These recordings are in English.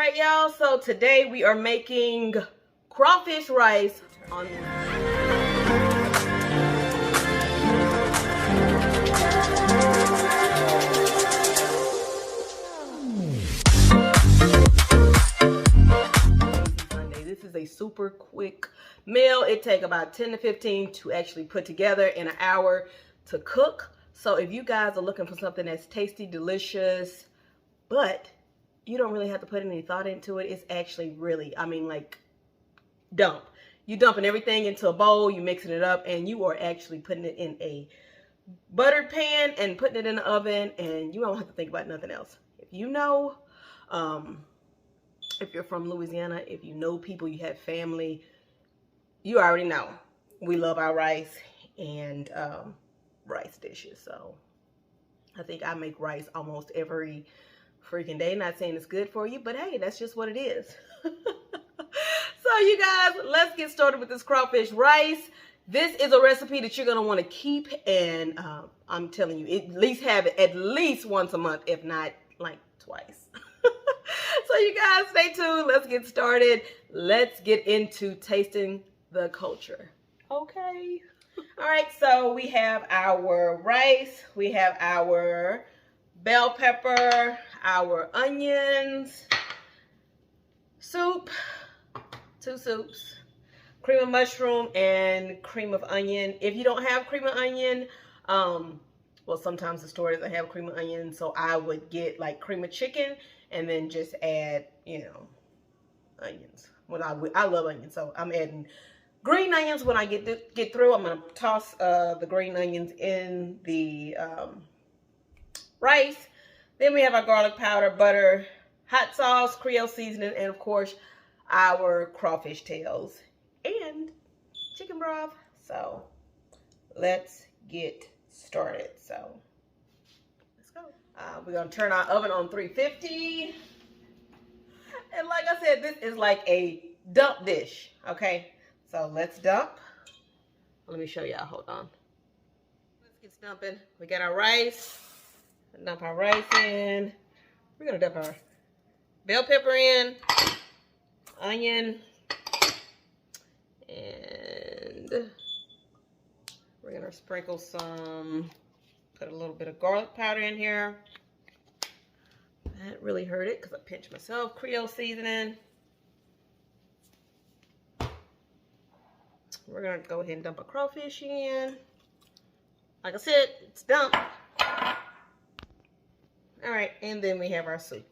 right, y'all, so today we are making crawfish rice on Sunday. This is a super quick meal. It takes about 10 to 15 to actually put together, in an hour to cook. So if you guys are looking for something that's tasty, delicious, but you don't really have to put any thought into it, it's actually really, like, you dumping everything into a bowl, you mixing it up, and you are actually putting it in a buttered pan and putting it in the oven, and you don't have to think about nothing else. If you know, if you're from Louisiana, if you know people, you have family, you already know we love our rice and rice dishes. So I think I make rice almost every freaking day. Not saying it's good for you, but hey, that's just what it is. So you guys, let's get started with this crawfish rice. This is a recipe that you're going to want to keep, and I'm telling you, at least have it at least once a month, if not like twice. So you guys, stay tuned. Let's get started. Let's get into tasting the culture. Okay. All right, so we have our rice, we have our bell pepper, our onions, soup, 2 soups, cream of mushroom, and cream of onion. If you don't have cream of onion, well, sometimes the store doesn't have cream of onion, so I would get like cream of chicken and then just add, onions. Well, I love onions, so I'm adding green onions when I get through. I'm gonna toss the green onions in the rice. Then we have our garlic powder, butter, hot sauce, Creole seasoning, and of course our crawfish tails and chicken broth. So let's get started. So let's go. We're gonna turn our oven on 350. And like I said, this is like a dump dish, okay? So let's dump. Let me show y'all, hold on. Let's get dumping. We got our rice. Dump our rice in. We're gonna dump our bell pepper in, onion, and we're gonna sprinkle put a little bit of garlic powder in here. That really hurt it because I pinched myself. Creole seasoning. We're gonna go ahead and dump a crawfish in. Like I said, it's dumped. All right, and then we have our soup.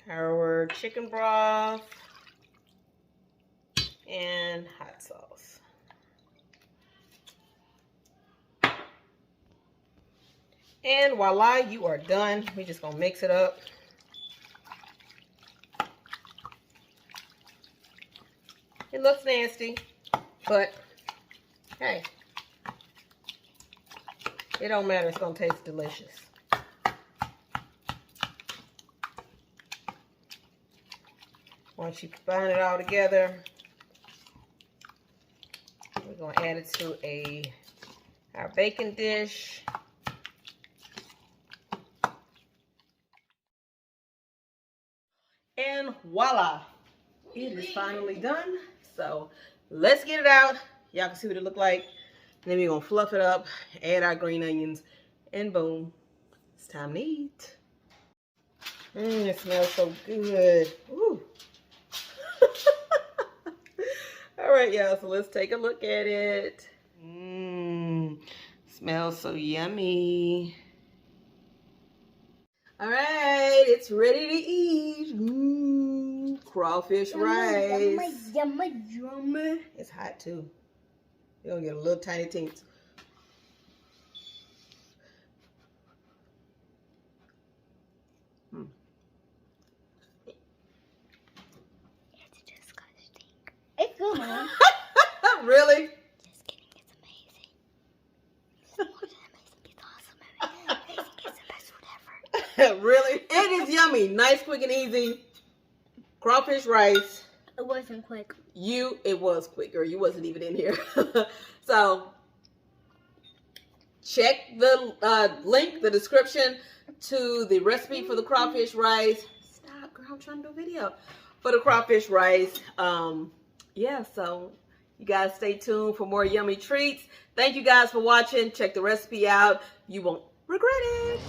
Our chicken broth and hot sauce. And voila, you are done. We're just gonna mix it up. It looks nasty, but hey, it don't matter. It's gonna taste delicious. Once you combine it all together, we're going to add it to our baking dish. And voila, it is finally done. So let's get it out. Y'all can see what it look like. And then we're going to fluff it up, add our green onions, and boom, it's time to eat. It smells so good. Ooh. All right, y'all, so let's take a look at it. Smells so yummy. All right, it's ready to eat. Crawfish rice. Yummy. It's hot too. You're gonna get a little tiny tints. It's good, Mom. Really? Just kidding. It's amazing. It's more than amazing. It's awesome. Amazing. It's the best food ever. Really? It is yummy. Nice, quick, and easy. Crawfish rice. It wasn't quick. It was quick, girl. You wasn't even in here. So check the link, the description to the recipe for the crawfish rice. Stop, girl. I'm trying to do a video for the crawfish rice. Yeah, so you guys stay tuned for more yummy treats. Thank you guys for watching. Check the recipe out. You won't regret it.